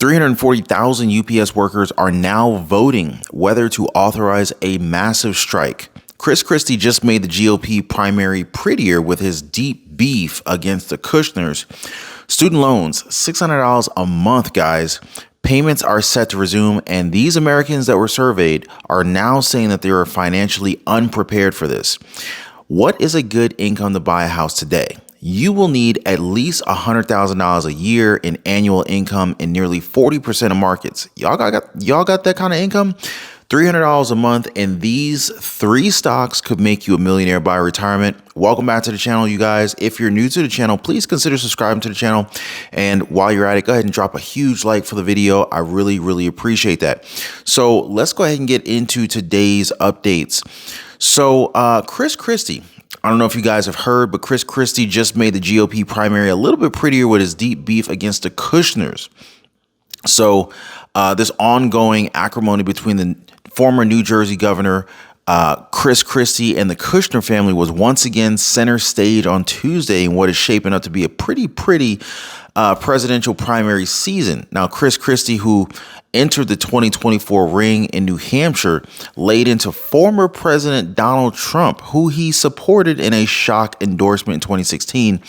340,000 UPS workers are now voting whether to authorize a massive strike. Chris Christie just made the GOP primary prettier with his deep beef against the Kushners. Student loans, $600 a month, guys. Payments are set to resume, and these Americans that were surveyed are now saying that they are financially unprepared for this. What is a good income to buy a house today? You will need at least $100,000 a year in annual income in nearly 40% of markets. Y'all got that kind of income? $300 a month, and these three stocks could make you a millionaire by retirement. Welcome back to the channel, you guys. If you're new to the channel, please consider subscribing to the channel. And while you're at it, go ahead and drop a huge like for the video. I really appreciate that. So let's go ahead and get into today's updates. So Chris Christie, I don't know if you guys have heard, but Chris Christie just made the GOP primary a little bit prettier with his deep beef against the Kushners. So this ongoing acrimony between the former New Jersey governor Chris Christie and the Kushner family was once again center stage on Tuesday in what is shaping up to be a pretty presidential primary season. Now, Chris Christie, who entered the 2024 ring in New Hampshire, laid into former President Donald Trump, who he supported in a shock endorsement in 2016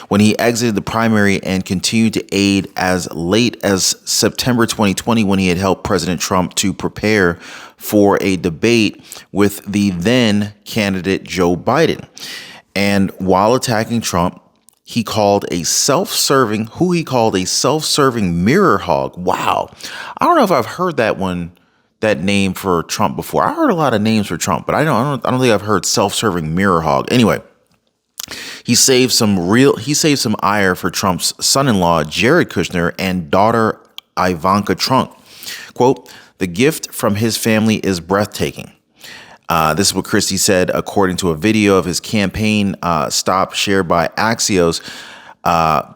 when he exited the primary, and continued to aid as late as September 2020 when he had helped President Trump to prepare for a debate with the then candidate Joe Biden. And while attacking Trump, he called a self-serving mirror hog. Wow. I don't know if I've heard that name for Trump before. I heard a lot of names for Trump, but I don't think I've heard self-serving mirror hog. Anyway, he saved some ire for Trump's son-in-law, Jared Kushner, and daughter Ivanka Trump. Quote, "The gift from his family is breathtaking." This is what Christie said, according to a video of his campaign stop shared by Axios.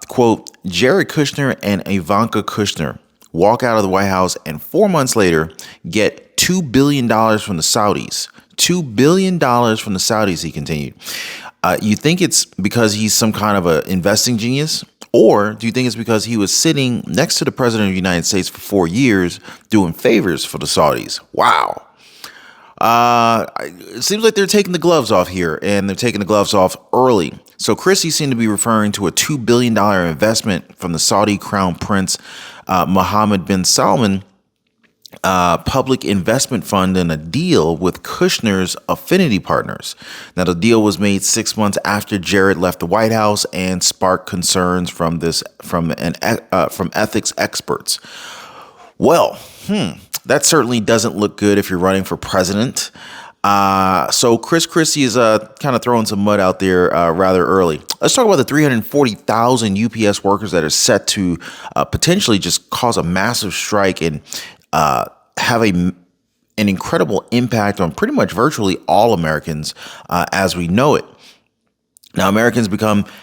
Quote, "Jared Kushner and Ivanka Kushner walk out of the White House and 4 months later get $2 billion from the Saudis. $2 billion from the Saudis," he continued. You think it's because he's some kind of an investing genius? Or do you think it's because he was sitting next to the president of the United States for 4 years doing favors for the Saudis? Wow. It seems like they're taking the gloves off here, and they're taking the gloves off early. So Christie seemed to be referring to a $2 billion investment from the Saudi Crown Prince Mohammed bin Salman public investment fund and a deal with Kushner's affinity partners. Now, the deal was made 6 months after Jared left the White House and sparked concerns from ethics experts. Well, that certainly doesn't look good if you're running for president. So Chris Christie is kind of throwing some mud out there rather early. Let's talk about the 340,000 UPS workers that are set to potentially just cause a massive strike and have an incredible impact on pretty much virtually all Americans as we know it. Now, Americans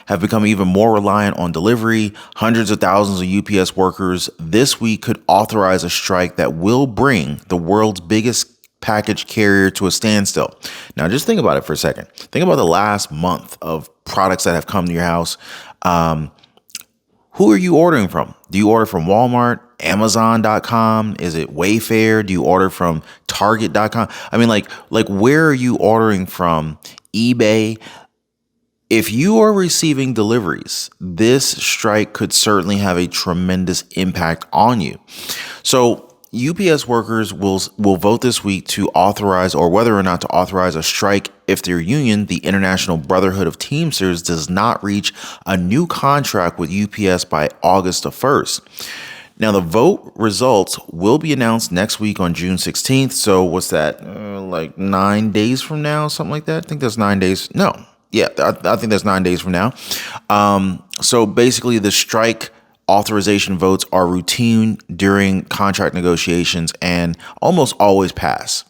have become even more reliant on delivery. Hundreds of thousands of UPS workers this week could authorize a strike that will bring the world's biggest package carrier to a standstill. Now, just think about it for a second. Think about the last month of products that have come to your house. Who are you ordering from? Do you order from Walmart, Amazon.com? Is it Wayfair? Do you order from Target.com? I mean, like where are you ordering from? eBay? If you are receiving deliveries, this strike could certainly have a tremendous impact on you. So UPS workers will vote this week to authorize, or whether or not to authorize, a strike if their union, the International Brotherhood of Teamsters, does not reach a new contract with UPS by August the 1st. Now, the vote results will be announced next week on June 16th. So what's that, like 9 days from now, something like that? I think that's 9 days. No. Yeah, I think that's 9 days from now. So basically, the strike authorization votes are routine during contract negotiations and almost always pass.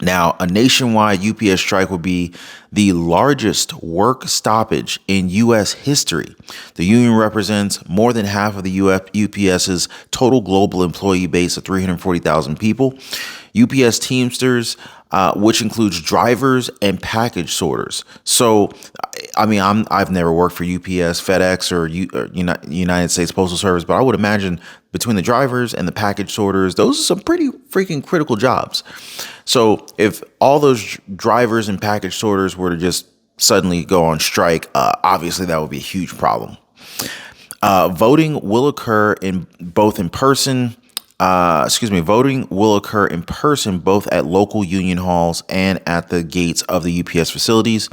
Now, a nationwide UPS strike would be the largest work stoppage in U.S. history. The union represents more than half of the UPS's total global employee base of 340,000 people. UPS Teamsters, which includes drivers and package sorters. So, I mean, I've never worked for UPS, FedEx, or United States Postal Service, but I would imagine between the drivers and the package sorters, those are some pretty freaking critical jobs. So if all those drivers and package sorters were to just suddenly go on strike, obviously that would be a huge problem. Voting will occur in person. Voting will occur in person both at local union halls and at the gates of the UPS facilities.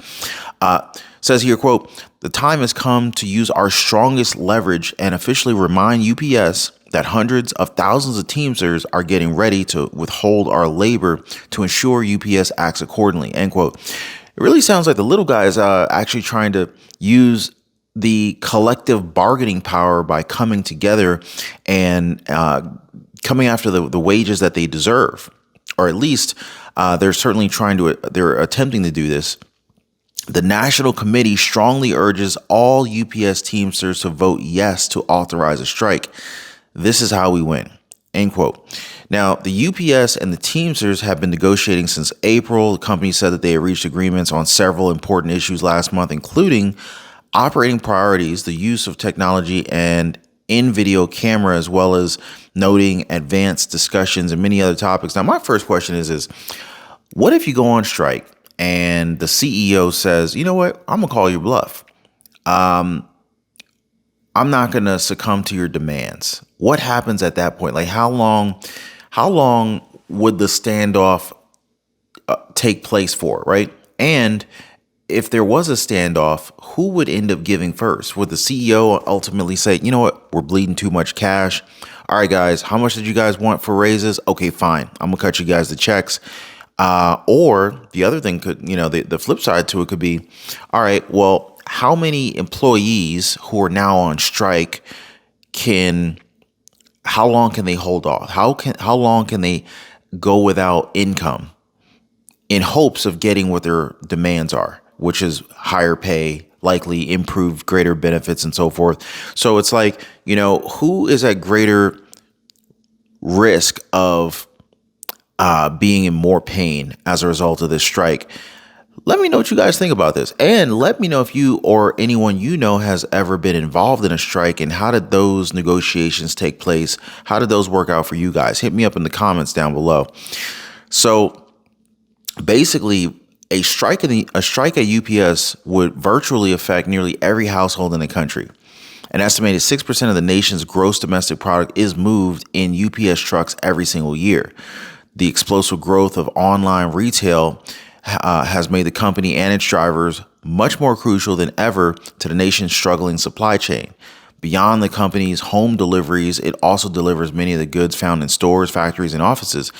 Says here, quote, "The time has come to use our strongest leverage and officially remind UPS that hundreds of thousands of Teamsters are getting ready to withhold our labor to ensure UPS acts accordingly," end quote. It really sounds like the little guy is actually trying to use the collective bargaining power by coming together and coming after the wages that they deserve, or at least they're certainly they're attempting to do this. The National Committee strongly urges all UPS Teamsters to vote yes to authorize a strike. This is how we win, end quote. Now, the UPS and the Teamsters have been negotiating since April. The company said that they had reached agreements on several important issues last month, including operating priorities, the use of technology and in-video camera, as well as noting advanced discussions and many other topics. Now, my first question is what if you go on strike and the CEO says, you know what, I'm going to call your bluff. I'm not going to succumb to your demands. What happens at that point? Like how long would the standoff take place for, right? And if there was a standoff, who would end up giving first? Would the CEO ultimately say, you know what, we're bleeding too much cash. All right, guys, how much did you guys want for raises? Okay, fine. I'm going to cut you guys the checks. Or the other thing could, the flip side to it could be, all right, well, how many employees who are now on strike how long can they hold off? How long can they go without income in hopes of getting what their demands are, which is higher pay, likely improved, greater benefits, and so forth. So it's like, who is at greater risk of being in more pain as a result of this strike? Let me know what you guys think about this. And let me know if you or anyone you know has ever been involved in a strike, and how did those negotiations take place? How did those work out for you guys? Hit me up in the comments down below. So basically, a strike at UPS would virtually affect nearly every household in the country. An estimated 6% of the nation's gross domestic product is moved in UPS trucks every single year. The explosive growth of online retail has made the company and its drivers much more crucial than ever to the nation's struggling supply chain. Beyond the company's home deliveries, it also delivers many of the goods found in stores, factories, and offices.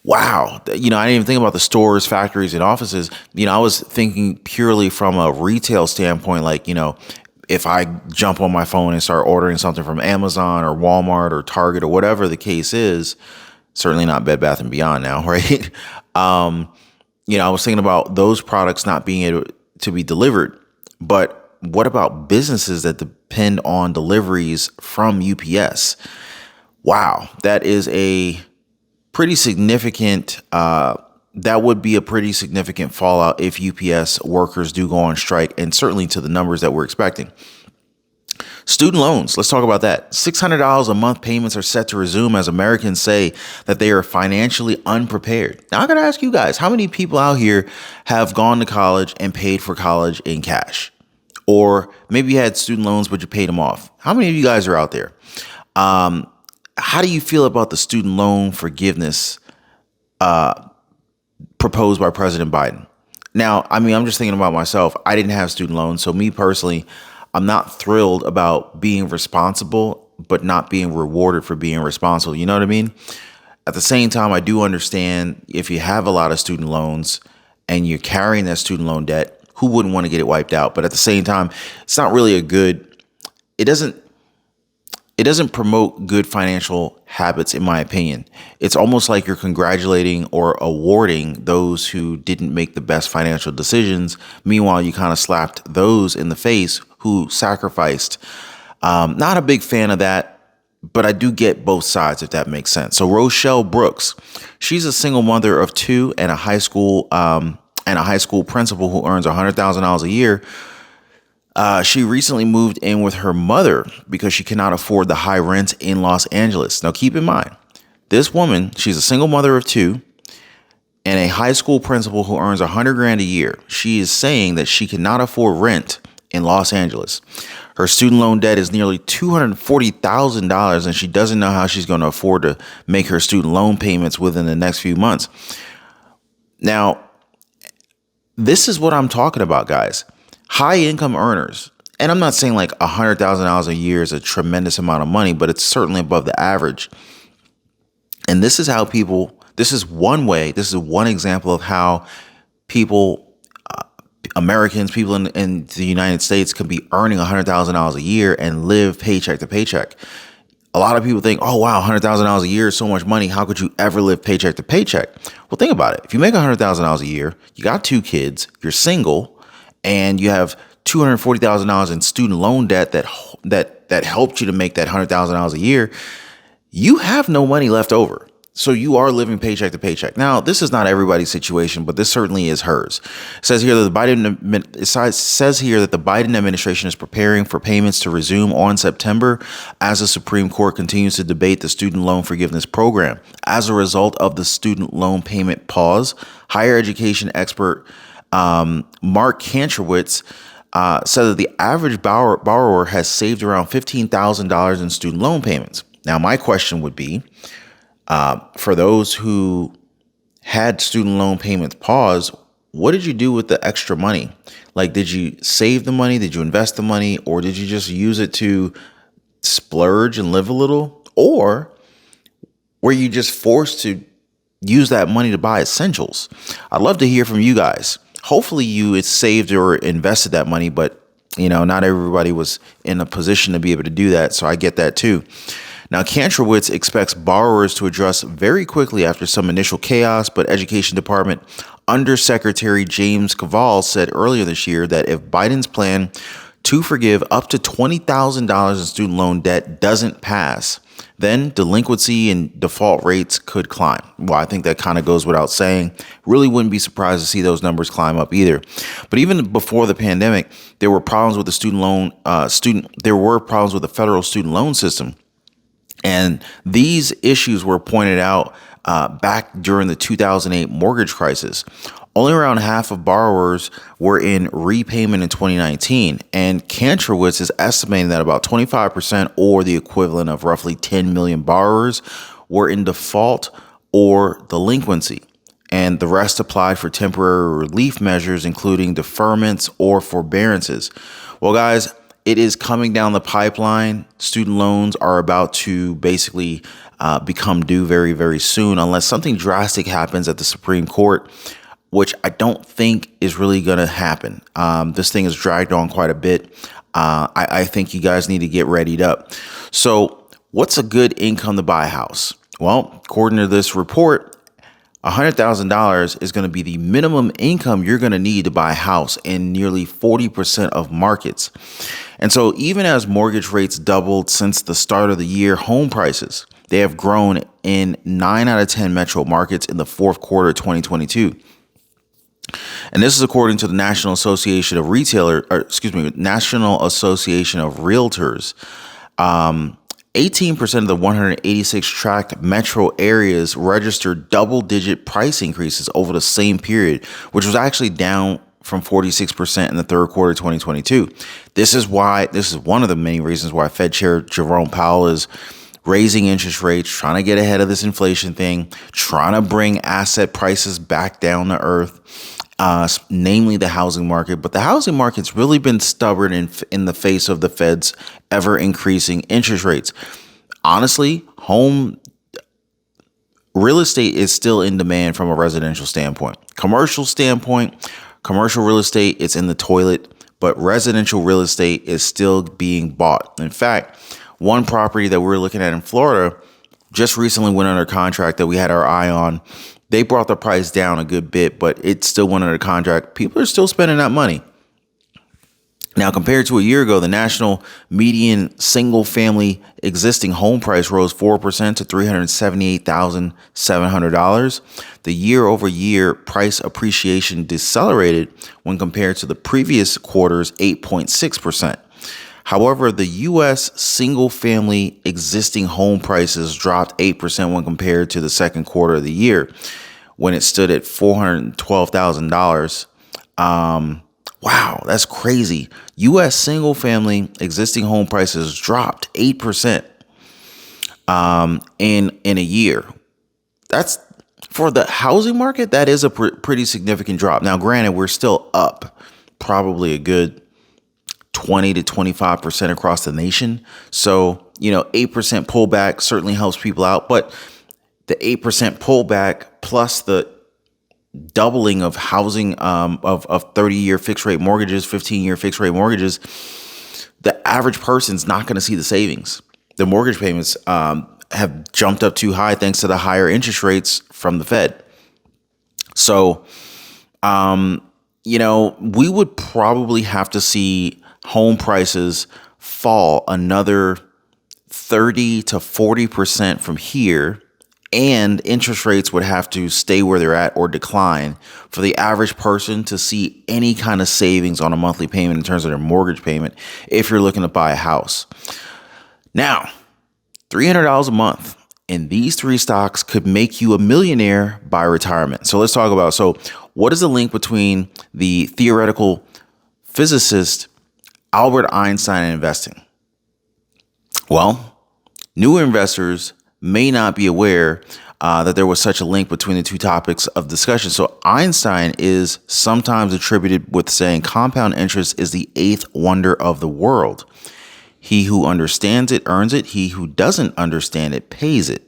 Wow. I didn't even think about the stores, factories, and offices. I was thinking purely from a retail standpoint, like, if I jump on my phone and start ordering something from Amazon or Walmart or Target or whatever the case is, certainly not Bed Bath & Beyond now, right? I was thinking about those products not being able to be delivered. But what about businesses that depend on deliveries from UPS? Wow, that is a pretty significant, that would be a pretty significant fallout if UPS workers do go on strike, and certainly to the numbers that we're expecting. Student loans, let's talk about that. $600 a month payments are set to resume as Americans say that they are financially unprepared. Now, I got to ask you guys, how many people out here have gone to college and paid for college in cash? Or maybe you had student loans, but you paid them off. How many of you guys are out there? How do you feel about the student loan forgiveness proposed by President Biden? Now, I'm just thinking about myself. I didn't have student loans. So me personally, I'm not thrilled about being responsible, but not being rewarded for being responsible. You know what I mean? At the same time, I do understand if you have a lot of student loans and you're carrying that student loan debt, who wouldn't want to get it wiped out? But at the same time, it's not really it doesn't promote good financial habits, in my opinion. It's almost like you're congratulating or awarding those who didn't make the best financial decisions. Meanwhile, you kind of slapped those in the face who sacrificed. Not a big fan of that, but I do get both sides, if that makes sense. So Rochelle Brooks, she's a single mother of two and a high school principal who earns $100,000 a year. She recently moved in with her mother because she cannot afford the high rent in Los Angeles. Now, keep in mind, this woman, she's a single mother of two and a high school principal who earns $100,000 a year. She is saying that she cannot afford rent in Los Angeles. Her student loan debt is nearly $240,000, and she doesn't know how she's going to afford to make her student loan payments within the next few months. Now, this is what I'm talking about, guys. High income earners, and I'm not saying like $100,000 a year is a tremendous amount of money, but it's certainly above the average. And this is how people, this is one way, this is one example of how people, Americans, people in the United States can be earning $100,000 a year and live paycheck to paycheck. A lot of people think, oh, wow, $100,000 a year is so much money. How could you ever live paycheck to paycheck? Well, think about it. If you make $100,000 a year, you got two kids, you're single, and you have $240,000 in student loan debt that helped you to make that $100,000 a year, you have no money left over. So you are living paycheck to paycheck. Now, this is not everybody's situation, but this certainly is hers. It says here that the Biden administration is preparing for payments to resume on September as the Supreme Court continues to debate the student loan forgiveness program. As a result of the student loan payment pause, higher education expert Mark Kantrowitz said that the average borrower has saved around $15,000 in student loan payments. Now, my question would be, for those who had student loan payments pause, what did you do with the extra money? Like, did you save the money? Did you invest the money? Or did you just use it to splurge and live a little? Or were you just forced to use that money to buy essentials? I'd love to hear from you guys. Hopefully you had saved or invested that money, but not everybody was in a position to be able to do that. So I get that too. Now, Kantrowitz expects borrowers to adjust very quickly after some initial chaos, but Education Department Undersecretary James Kvaal said earlier this year that if Biden's plan to forgive up to $20,000 in student loan debt doesn't pass, then delinquency and default rates could climb. Well, I think that kind of goes without saying. Really wouldn't be surprised to see those numbers climb up either. But even before the pandemic, there were problems with the there were problems with the federal student loan system. And these issues were pointed out back during the 2008 mortgage crisis. Only around half of borrowers were in repayment in 2019. And Kantrowitz is estimating that about 25%, or the equivalent of roughly 10 million borrowers, were in default or delinquency. And the rest applied for temporary relief measures, including deferments or forbearances. Well, guys, it is coming down the pipeline. Student loans are about to basically become due very, very soon, unless something drastic happens at the Supreme Court, which I don't think is really going to happen. This thing has dragged on quite a bit. I think you guys need to get readied up. So what's a good income to buy a house? Well, according to this report, $100,000 is going to be the minimum income you're going to need to buy a house in nearly 40% of markets. And so even as mortgage rates doubled since the start of the year, home prices, they have grown in 9 out of 10 metro markets in the fourth quarter of 2022. And this is according to the National Association of National Association of Realtors. 18% of the 186 tracked metro areas registered double-digit price increases over the same period, which was actually down from 46% in the third quarter of 2022. This is one of the many reasons why Fed Chair Jerome Powell is raising interest rates, trying to get ahead of this inflation thing, trying to bring asset prices back down to earth, namely the housing market. But the housing market's really been stubborn in the face of the Fed's ever increasing interest rates. Honestly, real estate is still in demand from a residential standpoint. Commercial real estate, it's in the toilet, but residential real estate is still being bought. In fact, one property that we're looking at in Florida just recently went under contract that we had our eye on. They brought the price down a good bit, but it still went under contract. People are still spending that money. Now, compared to a year ago, the national median single family existing home price rose 4% to $378,700. The year over year price appreciation decelerated when compared to the previous quarter's 8.6%. However, the U.S. single family existing home prices dropped 8% when compared to the second quarter of the year, when it stood at $412,000. Wow, that's crazy. U.S. single family existing home prices dropped 8% in a year. That's for the housing market. That is a pretty significant drop. Now, granted, we're still up probably a good 20 to 25% across the nation. So, 8% pullback certainly helps people out. But the 8% pullback plus the doubling of housing of 30-year fixed rate mortgages, 15-year fixed rate mortgages, the average person's not going to see the savings. The mortgage payments have jumped up too high thanks to the higher interest rates from the Fed. So, we would probably have to see home prices fall another 30 to 40% from here, and interest rates would have to stay where they're at or decline for the average person to see any kind of savings on a monthly payment in terms of their mortgage payment if you're looking to buy a house. Now, $300 a month in these three stocks could make you a millionaire by retirement. So let's talk about, what is the link between the theoretical physicist Albert Einstein and investing? Well, new investors may not be aware that there was such a link between the two topics of discussion. So Einstein is sometimes attributed with saying compound interest is the eighth wonder of the world. He who understands it earns it. He who doesn't understand it pays it.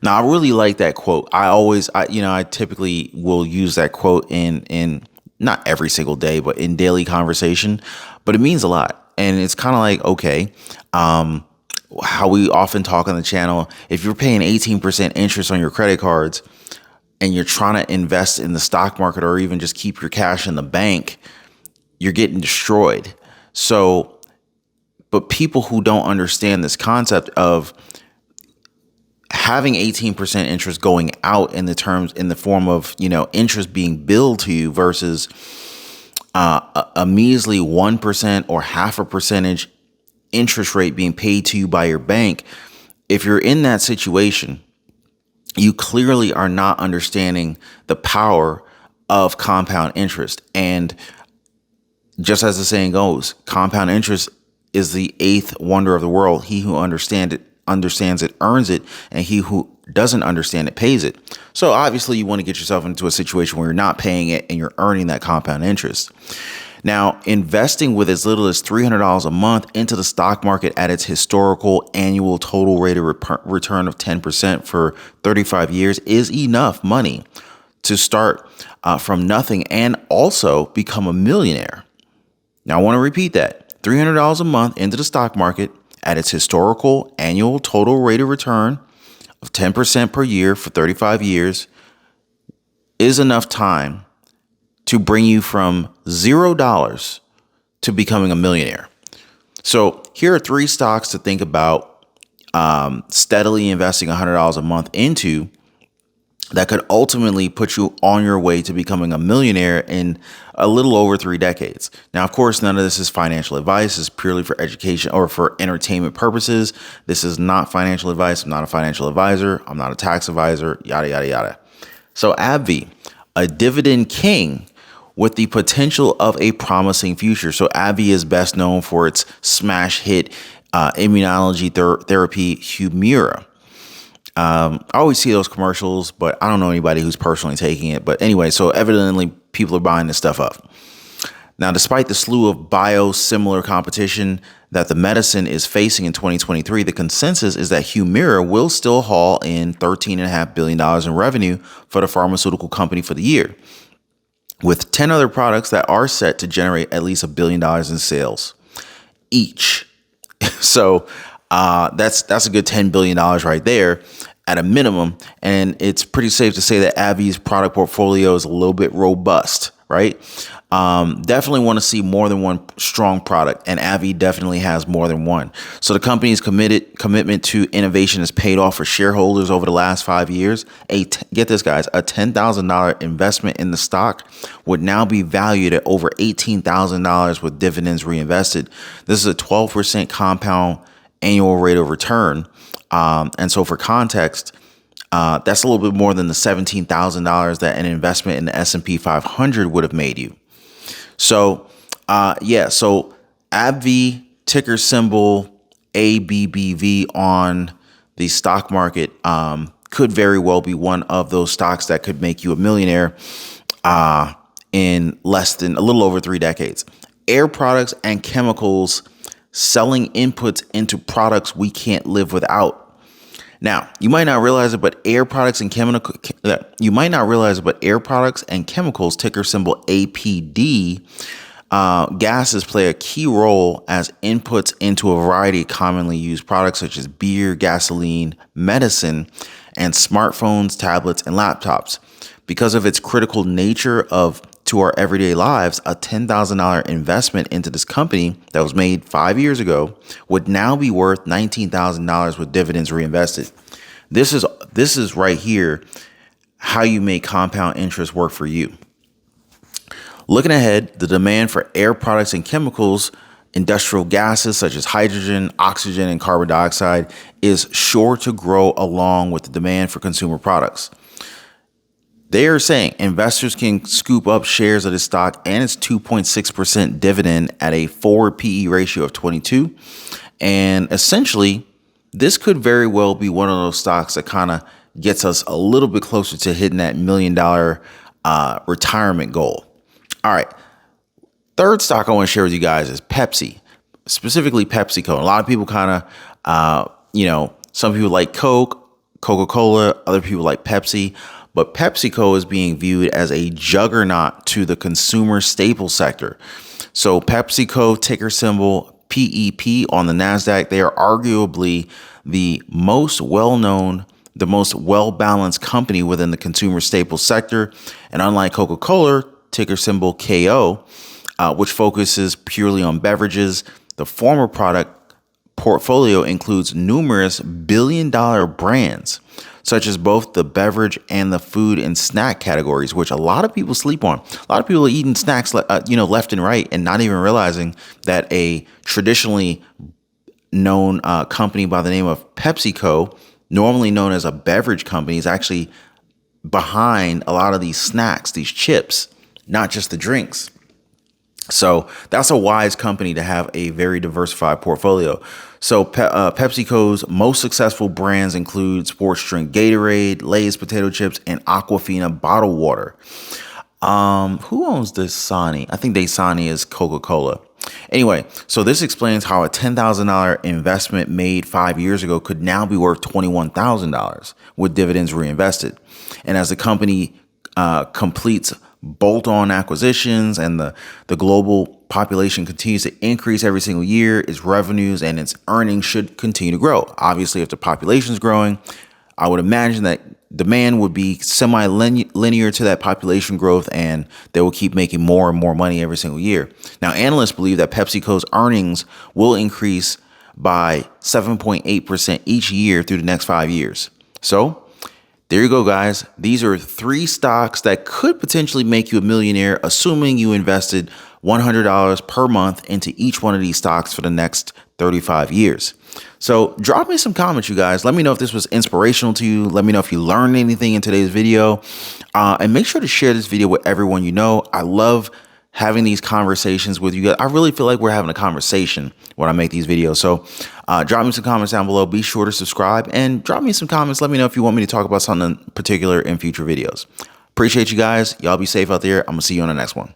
Now, I really like that quote. I typically will use that quote in not every single day, but in daily conversation. But it means a lot. And it's kind of like, okay, how we often talk on the channel, if you're paying 18% interest on your credit cards and you're trying to invest in the stock market or even just keep your cash in the bank, you're getting destroyed. So, but people who don't understand this concept of having 18% interest going out in the form of, interest being billed to you versus a measly 1% or half a percentage interest rate being paid to you by your bank. If you're in that situation, you clearly are not understanding the power of compound interest. And just as the saying goes, compound interest is the eighth wonder of the world. He who understands it earns it, and he who doesn't understand it pays it. So obviously you want to get yourself into a situation where you're not paying it and you're earning that compound interest. Now, investing with as little as $300 a month into the stock market at its historical annual total rate of return of 10% for 35 years is enough money to start from nothing and also become a millionaire. Now, I want to repeat that. $300 a month into the stock market at its historical annual total rate of return of 10% per year for 35 years is enough time to bring you from $0 to becoming a millionaire. So here are three stocks to think about steadily investing $100 a month into that could ultimately put you on your way to becoming a millionaire in a little over 3 decades. Now, of course, none of this is financial advice. It's purely for education or for entertainment purposes. This is not financial advice. I'm not a financial advisor. I'm not a tax advisor, yada, yada, yada. So AbbVie, a dividend king with the potential of a promising future. So AbbVie is best known for its smash hit immunology therapy Humira. I always see those commercials, but I don't know anybody who's personally taking it. But anyway, so evidently people are buying this stuff up. Now, despite the slew of biosimilar competition that the medicine is facing in 2023, the consensus is that Humira will still haul in $13.5 billion in revenue for the pharmaceutical company for the year, with 10 other products that are set to generate at least $1 billion in sales each. So that's a good $10 billion right there at a minimum. And it's pretty safe to say that AbbVie's product portfolio is a little bit robust, right? Definitely want to see more than one strong product, and AbbVie definitely has more than one. So the company's commitment to innovation has paid off for shareholders over the last 5 years. Get this, guys, a $10,000 investment in the stock would now be valued at over $18,000 with dividends reinvested. This is a 12% compound annual rate of return. And so for context, that's a little bit more than the $17,000 that an investment in the S&P 500 would have made you. So, so AbbVie, ticker symbol ABBV on the stock market, could very well be one of those stocks that could make you a millionaire in less than a little over 3 decades. Air products and chemicals, selling inputs into products we can't live without. Now, you might not realize it, but air products and chemicals, ticker symbol APD, gases play a key role as inputs into a variety of commonly used products such as beer, gasoline, medicine, and smartphones, tablets, and laptops. Because of its critical nature to our everyday lives, a $10,000 investment into this company that was made 5 years ago would now be worth $19,000 with dividends reinvested. This is right here how you make compound interest work for you. Looking ahead, the demand for air products and chemicals, industrial gases such as hydrogen, oxygen, and carbon dioxide is sure to grow along with the demand for consumer products. They are saying investors can scoop up shares of this stock and its 2.6% dividend at a forward PE ratio of 22. And essentially, this could very well be one of those stocks that kind of gets us a little bit closer to hitting that $1 million retirement goal. All right. Third stock I want to share with you guys is Pepsi, specifically PepsiCo. A lot of people kind of, some people like Coke, Coca-Cola, other people like Pepsi. But PepsiCo is being viewed as a juggernaut to the consumer staple sector. So PepsiCo, ticker symbol PEP on the NASDAQ, they are arguably the most well-known, the most well-balanced company within the consumer staple sector. And unlike Coca-Cola, ticker symbol KO, which focuses purely on beverages, the former product portfolio includes numerous billion-dollar brands, such as both the beverage and the food and snack categories, which a lot of people sleep on. A lot of people are eating snacks, left and right, and not even realizing that a traditionally known company by the name of PepsiCo, normally known as a beverage company, is actually behind a lot of these snacks, these chips, not just the drinks. So that's a wise company to have a very diversified portfolio. So PepsiCo's most successful brands include sports drink Gatorade, Lay's potato chips, and Aquafina bottled water. Who owns Dasani? I think Dasani is Coca-Cola. Anyway, so this explains how a $10,000 investment made 5 years ago could now be worth $21,000 with dividends reinvested. And as the company completes bolt-on acquisitions and the global population continues to increase every single year, its revenues and its earnings should continue to grow. Obviously, if the population is growing, I would imagine that demand would be semi-linear to that population growth, and they will keep making more and more money every single year. Now, analysts believe that PepsiCo's earnings will increase by 7.8% each year through the next 5 years. So there you go, guys. These are 3 stocks that could potentially make you a millionaire, assuming you invested $100 per month into each one of these stocks for the next 35 years. So drop me some comments, you guys. Let me know if this was inspirational to you. Let me know if you learned anything in today's video. And make sure to share this video with everyone you know. I love having these conversations with you guys. I really feel like we're having a conversation when I make these videos. So drop me some comments down below. Be sure to subscribe and drop me some comments. Let me know if you want me to talk about something particular in future videos. Appreciate you guys. Y'all be safe out there. I'm going to see you on the next one.